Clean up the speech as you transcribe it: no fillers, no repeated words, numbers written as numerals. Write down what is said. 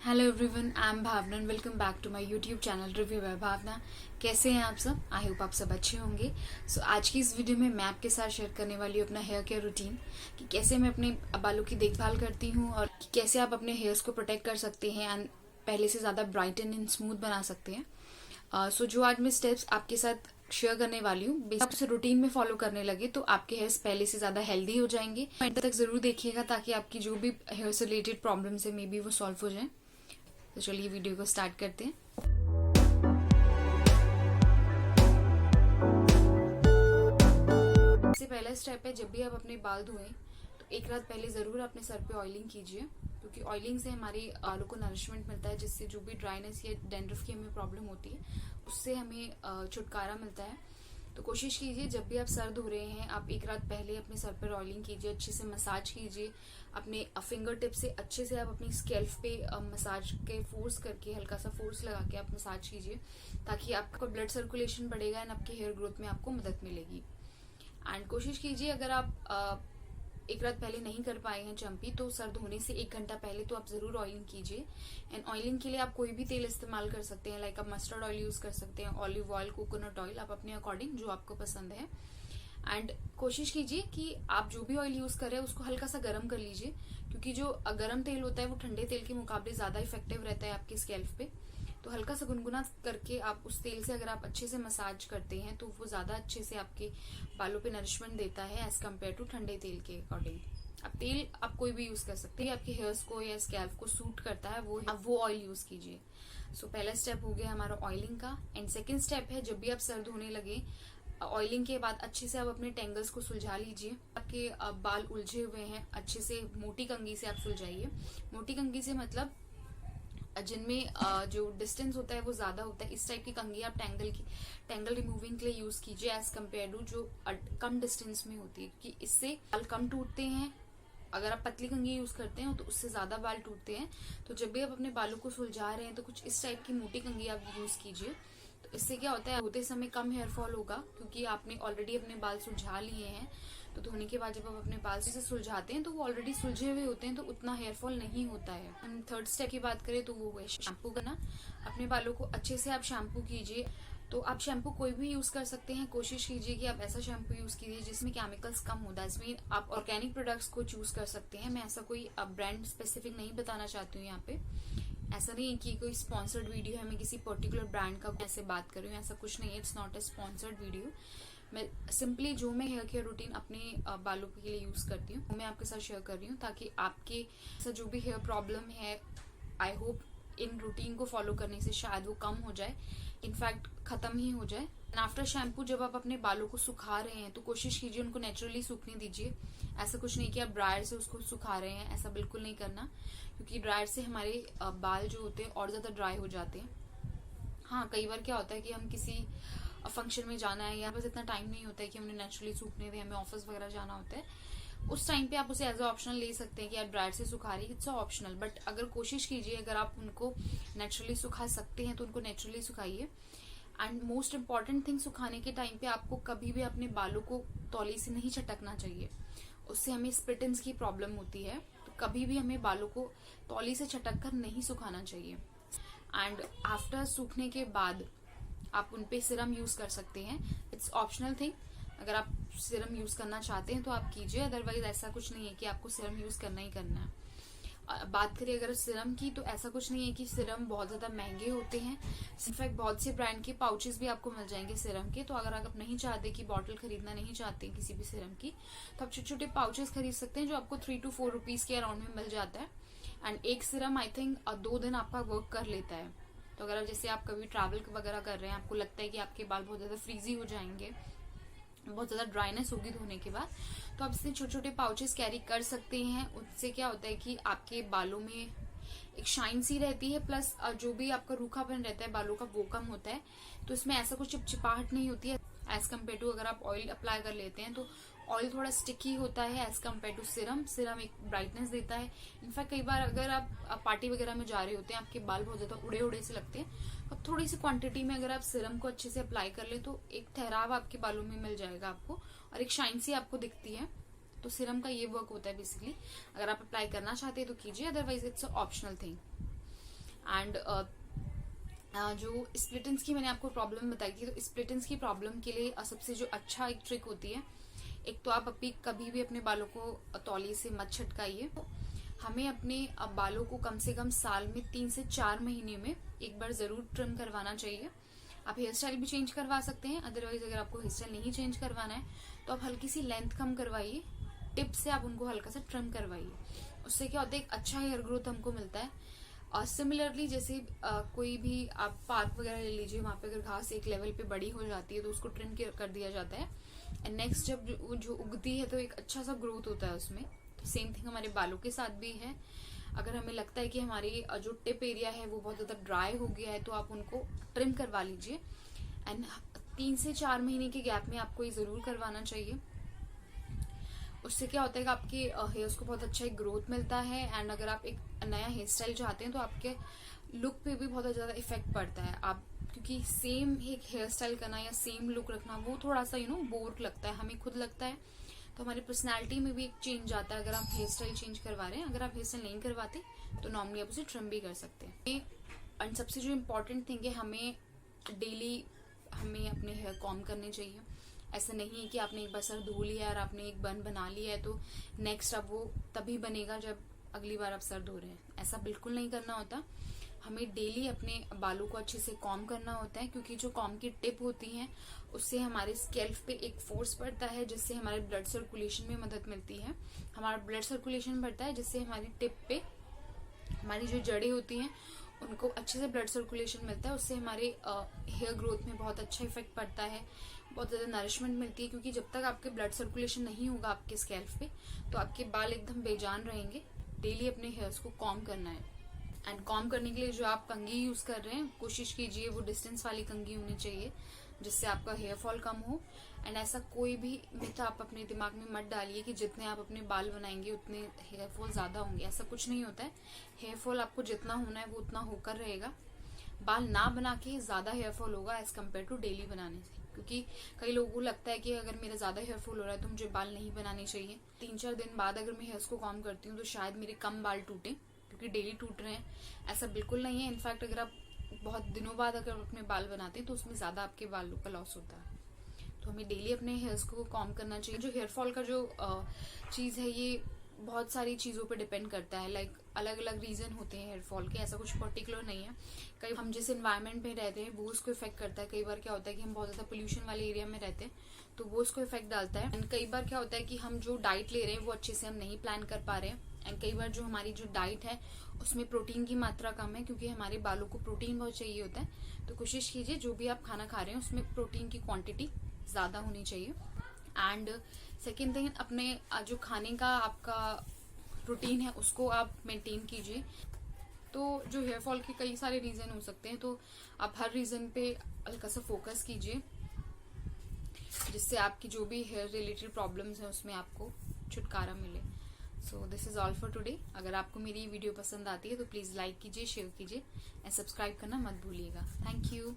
Hello everyone, I am Bhavna and welcome back to my YouTube channel review by Bhavna. कैसे हैं आप सब? I hope आप सब अच्छे होंगे। सो आज की इस वीडियो में मैं आपके साथ शेयर करने वाली हूँ अपना हेयर केयर रूटीन कि कैसे मैं अपने बालों की देखभाल करती हूँ और कैसे आप अपने हेयर्स को प्रोटेक्ट कर सकते हैं एंड पहले से ज़्यादा ब्राइटन एंड स्मूथ बना सकते हैं। सो जो आज मैं स्टेप्स आपके साथ शेयर करने वाली हूँ, आप उसे रूटीन में फॉलो करने लगे तो आपके हेयर्स पहले से ज्यादा हेल्दी हो जाएंगे। एंड तक जरूर देखिएगा ताकि आपकी जो भी हेयर से रिलेटेड प्रॉब्लम्स है मे बी वो सॉल्व हो जाए। तो चलिए वीडियो को स्टार्ट करते हैं। सबसे पहला स्टेप है, जब भी आप अपने बाल धोएं तो एक रात पहले जरूर अपने सर पे ऑयलिंग कीजिए, क्योंकि ऑयलिंग से हमारे बालों को नरिशमेंट मिलता है, जिससे जो भी ड्राइनेस या डैंड्रफ की हमें प्रॉब्लम होती है उससे हमें छुटकारा मिलता है। तो कोशिश कीजिए जब भी आप सर धो रहे हैं आप एक रात पहले अपने सर पर ऑयलिंग कीजिए, अच्छे से मसाज कीजिए। अपने फिंगर टिप से अच्छे से आप अपनी स्कैल्प पे मसाज के फोर्स करके, हल्का सा फोर्स लगा के आप मसाज कीजिए, ताकि आपका ब्लड सर्कुलेशन बढ़ेगा एंड आपके हेयर ग्रोथ में आपको मदद मिलेगी। एंड कोशिश कीजिए अगर आप एक रात पहले नहीं कर पाए हैं चंपी, तो सर धोने से 1 घंटा पहले तो आप जरूर ऑयलिंग कीजिए। एंड ऑयलिंग के लिए आप कोई भी तेल इस्तेमाल कर सकते हैं, लाइक आप मस्टर्ड ऑयल यूज कर सकते हैं, ऑलिव ऑयल, कोकोनट ऑयल, आप अपने अकॉर्डिंग जो आपको पसंद है। एंड कोशिश कीजिए कि आप जो भी ऑयल यूज कर रहे हैं उसको हल्का सा गर्म कर लीजिए, क्योंकि जो गर्म तेल होता है वो ठंडे तेल के मुकाबले ज्यादा इफेक्टिव रहता है आपके स्कैल्प पे। तो हल्का सा गुनगुना करके आप उस तेल से अगर आप अच्छे से मसाज करते हैं तो वो ज्यादा अच्छे से आपके बालों पे नरिशमेंट देता है एज कम्पेयर टू ठंडे तेल के अकॉर्डिंग। अब तेल आप कोई भी यूज कर सकते हैं, आपके हेयर्स को या स्कैल्प को सूट करता है वो ऑयल यूज कीजिए। सो पहला स्टेप हो गया हमारा ऑयलिंग का। एंड सेकेंड स्टेप है, जब भी आप सर धोने लगे ऑयलिंग के बाद अच्छे से आप अपने टेंगल्स को सुलझा लीजिए। आपके बाल उलझे हुए हैं, अच्छे से मोटी कंघी से आप सुलझाइए। मोटी कंघी से मतलब जिनमें जो डिस्टेंस होता है वो ज्यादा होता है, इस टाइप की कंघी आप टेंगल रिमूविंग के लिए यूज कीजिए एज कम्पेयर टू जो कम डिस्टेंस में होती है, क्योंकि इससे बाल कम टूटते हैं। अगर आप पतली कंघी यूज करते हैं तो उससे ज्यादा बाल टूटते हैं। तो जब भी आप अपने बालों को सुलझा रहे हैं तो कुछ इस टाइप की मोटी कंघी आप यूज कीजिए। तो इससे क्या होता है, होते समय कम हेयर फॉल होगा, क्योंकि आपने ऑलरेडी अपने बाल सुलझा लिए हैं। तो धोने के बाद जब आप अपने बाल से सुलझाते हैं तो वो ऑलरेडी सुलझे हुए होते हैं, तो उतना हेयर फॉल नहीं होता है। हम थर्ड स्टेप की बात करें तो वो है शैम्पू करना। अपने बालों को अच्छे से आप शैम्पू कीजिए। तो आप शैम्पू कोई भी यूज कर सकते हैं। कोशिश कीजिए कि आप ऐसा शैम्पू यूज कीजिए जिसमें केमिकल्स कम हो। दैट्स मीन आप ऑर्गेनिक प्रोडक्ट्स को चूज कर सकते हैं। मैं ऐसा कोई ब्रांड स्पेसिफिक नहीं बताना चाहती हूँ यहाँ पे। ऐसा नहीं है कि कोई स्पॉन्सर्ड वीडियो है, मैं किसी पर्टिकुलर ब्रांड का ऐसे बात कर रही हूँ, ऐसा कुछ नहीं है। It's not a sponsored video. मैं सिंपली जो मैं हेयर केयर रूटीन अपने बालों के लिए यूज करती हूँ वो मैं आपके साथ शेयर कर रही हूँ, ताकि आपके साथ जो भी हेयर प्रॉब्लम है, आई होप इन रूटीन को फॉलो करने से शायद वो कम हो जाए, इनफैक्ट खत्म ही हो जाए। आफ्टर शैम्पू जब आप अपने बालों को सुखा रहे हैं तो कोशिश कीजिए उनको नेचुरली सूखने दीजिए। ऐसा कुछ नहीं कि आप ड्रायर से उसको सुखा रहे हैं, ऐसा बिल्कुल नहीं करना, क्योंकि ड्रायर से हमारे बाल जो होते हैं और ज्यादा ड्राई हो जाते हैं। हाँ, कई बार क्या होता है कि हम किसी फंक्शन में जाना है या बस इतना टाइम नहीं होता है कि हमने नेचुरली सूखने दें, हमें ऑफिस वगैरह जाना होता है, उस टाइम पे आप उसे एज अ ऑप्शनल ले सकते हैं कि आप ड्रायर से सुखा रही है, इट्स ऑप्शनल। बट अगर कोशिश कीजिए अगर आप उनको नेचुरली सुखा सकते हैं तो उनको नेचुरली सुखाइए। एंड मोस्ट इम्पॉर्टेंट थिंग, सुखाने के टाइम पे आपको कभी भी अपने बालों को तौली से नहीं झटकना चाहिए, उससे हमें स्प्लिटेंस की प्रॉब्लम होती है। तो कभी भी हमें बालों को तौली से झटक कर नहीं सुखाना चाहिए। एंड आफ्टर सूखने के बाद आप उनपे सिरम यूज कर सकते हैं, इट्स ऑप्शनल थिंग। अगर आप सिरम यूज करना चाहते हैं तो आप कीजिए, अदरवाइज ऐसा कुछ नहीं है कि आपको सिरम यूज करना ही करना है। बात करें अगर सिरम की, तो ऐसा कुछ नहीं है कि सिरम बहुत ज्यादा महंगे होते हैं। इनफैक्ट बहुत से ब्रांड के पाउचेस भी आपको मिल जाएंगे सिरम के। तो अगर आप नहीं चाहते कि बॉटल खरीदना नहीं चाहते किसी भी सिरम की, तो आप छोटे छोटे पाउचेस खरीद सकते हैं जो आपको 3 to 4 रुपीज के अराउंड में मिल जाता है। एंड एक सिरम आई थिंक 2 दिन आपका वर्क कर लेता है। तो अगर जैसे आप कभी ट्रैवल वगैरह कर रहे हैं, आपको लगता है कि आपके बाल बहुत ज्यादा फ्रीजी हो जाएंगे, बहुत ज्यादा ड्राइनेस होगी धोने के बाद, तो आप इससे छोटे छोटे पाउचेस कैरी कर सकते हैं। उससे क्या होता है कि आपके बालों में एक शाइन सी रहती है, प्लस जो भी आपका रूखापन रहता है बालों का वो कम होता है। तो इसमें ऐसा कुछ चिपचिपाहट नहीं होती है एज कम्पेयर टू अगर आप ऑयल अप्लाई कर लेते हैं। तो ऑयल थोड़ा स्टिकी होता है as compare to serum. Serum एक ब्राइटनेस देता है। इनफैक्ट कई बार अगर आप पार्टी वगैरह में जा रहे होते हैं, आपके बाल बहुत ज्यादा उड़े उड़े से लगते हैं, अब थोड़ी सी क्वांटिटी में अगर आप सिरम को अच्छे से अप्लाई कर ले तो एक ठहराव आपके बालों में मिल जाएगा आपको, और एक शाइन सी आपको दिखती है। तो सिरम का ये वर्क होता है बेसिकली। अगर आप अप्लाई करना चाहते हैं तो कीजिए, otherwise it's optional thing. And जो स्प्लिट एंड्स की मैंने आपको प्रॉब्लम बताई थी, तो स्प्लिट एंड्स की प्रॉब्लम के लिए सबसे जो अच्छा एक ट्रिक होती है, एक तो आप कभी भी अपने बालों को तौलिए से मत छटकाइए। हमें अपने बालों को कम से कम साल में 3 से 4 महीने में एक बार जरूर ट्रिम करवाना चाहिए। आप हेयर स्टाइल भी चेंज करवा सकते हैं, अदरवाइज अगर आपको हेयर स्टाइल नहीं चेंज करवाना है तो आप हल्की सी लेंथ कम करवाइए, टिप से आप उनको हल्का सा ट्रिम करवाइए। उससे क्या होता है, एक अच्छा हेयर ग्रोथ हमको मिलता है। और सिमिलरली जैसे कोई भी आप पार्क वगैरह ले लीजिए, वहां पे अगर घास एक लेवल पे बड़ी हो जाती है तो उसको ट्रिम कर दिया जाता है, एंड नेक्स्ट जब जो उगती है तो एक अच्छा सा ग्रोथ होता है उसमें। तो सेम थिंग हमारे बालों के साथ भी है। अगर हमें लगता है कि हमारी जो टिप एरिया है वो बहुत ज्यादा ड्राई हो गया है तो आप उनको ट्रिम करवा लीजिए, एंड 3 से 4 महीने के गैप में आपको ये जरूर करवाना चाहिए। उससे क्या होता है कि आपके हेयर्स को बहुत अच्छा एक ग्रोथ मिलता है, एंड अगर आप एक नया हेयर स्टाइल चाहते हैं तो आपके लुक पे भी बहुत ज्यादा इफेक्ट पड़ता है। आप क्योंकि सेम एक हेयर स्टाइल करना या सेम लुक रखना वो थोड़ा सा बोर लगता है, हमें खुद लगता है, तो हमारी पर्सनैलिटी में भी एक चेंज आता है अगर आप हेयर स्टाइल चेंज करवा रहे हैं। अगर आप हेयर स्टाइल नहीं करवाते तो नॉर्मली आप उसे ट्रिम भी कर सकते हैं। एंड सबसे जो इम्पोर्टेंट थिंग है, हमें डेली अपने हेयर कॉम्ब करने चाहिए। ऐसा नहीं है कि आपने एक बार सर धो लिया और आपने एक बन बना लिया है तो नेक्स्ट अब वो तभी बनेगा जब अगली बार आप सर धो रहे हैं, ऐसा बिल्कुल नहीं करना होता। हमें डेली अपने बालों को अच्छे से कॉम्ब करना होता है, क्योंकि जो कॉम्ब की टिप होती है उससे हमारे स्कैल्प पे एक फोर्स पड़ता है जिससे हमारे ब्लड सर्कुलेशन में मदद मिलती है। हमारा ब्लड सर्कुलेशन बढ़ता है जिससे हमारी टिप पे हमारी जो जड़ें होती हैं उनको अच्छे से ब्लड सर्कुलेशन मिलता है। उससे हमारे हेयर ग्रोथ में बहुत अच्छा इफेक्ट पड़ता है, बहुत ज्यादा नरिशमेंट मिलती है, क्योंकि जब तक आपके ब्लड सर्कुलेशन नहीं होगा आपके स्कैल्प पे तो आपके बाल एकदम बेजान रहेंगे। डेली अपने हेयर्स को कॉम्ब करना है, एंड कॉम्ब करने के लिए जो आप कंघी यूज कर रहे हैं कोशिश कीजिए वो डिस्टेंस वाली कंघी होनी चाहिए जिससे आपका हेयर फॉल कम हो। एंड ऐसा कोई भी मिथ आप अपने दिमाग में मत डालिए कि जितने आप अपने बाल बनाएंगे उतने हेयर फॉल ज्यादा होंगे, ऐसा कुछ नहीं होता है। हेयर फॉल आपको जितना होना है वो उतना होकर रहेगा। बाल ना बना के ज्यादा हेयर फॉल होगा एज कम्पेयर टू डेली बनाने से, क्योंकि कई लोगों को लगता है कि अगर मेरा ज्यादा हेयर फॉल हो रहा है तो मुझे बाल नहीं बनाने चाहिए। 3-4 दिन बाद अगर मैं हेयर्स को कॉम्ब करती हूँ तो शायद मेरे कम बाल टूटे क्योंकि डेली टूट रहे हैं, ऐसा बिल्कुल नहीं है। इनफैक्ट अगर आप बहुत दिनों बाद अगर अपने बाल बनाते हैं तो उसमें ज्यादा आपके बालों का लॉस होता है। तो हमें डेली अपने हेयर्स को कॉम्ब करना चाहिए। जो हेयर फॉल का जो चीज है ये बहुत सारी चीजों पे डिपेंड करता है, लाइक अलग अलग रीजन होते हैं हेयर फॉल के, ऐसा कुछ पर्टिकुलर नहीं है। कई हम जिस एनवायरनमेंट में रहते हैं वो उसको इफेक्ट करता है। कई बार क्या होता है कि हम बहुत ज्यादा पोल्यूशन वाले एरिया में रहते हैं तो वो उसको इफेक्ट डालता है। एंड कई बार क्या होता है कि हम जो डाइट ले रहे हैं वो अच्छे से हम नहीं प्लान कर पा रहे हैं, एंड कई बार जो हमारी जो डाइट है उसमें प्रोटीन की मात्रा कम है, क्योंकि हमारे बालों को प्रोटीन बहुत चाहिए होता है। तो कोशिश कीजिए जो भी आप खाना खा रहे हैं उसमें प्रोटीन की क्वांटिटी ज्यादा होनी चाहिए। एंड सेकेंड थिंग, अपने जो खाने का आपका रूटीन है उसको आप मेंटेन कीजिए। तो जो हेयर फॉल के कई सारे रीजन हो सकते हैं, तो आप हर रीजन पे हल्का सा फोकस कीजिए जिससे आपकी जो भी हेयर रिलेटेड प्रॉब्लम्स हैं उसमें आपको छुटकारा मिले। So this is all for today. अगर आपको मेरी वीडियो पसंद आती है तो प्लीज लाइक कीजिए, शेयर कीजिए एंड सब्सक्राइब करना मत भूलिएगा। Thank you.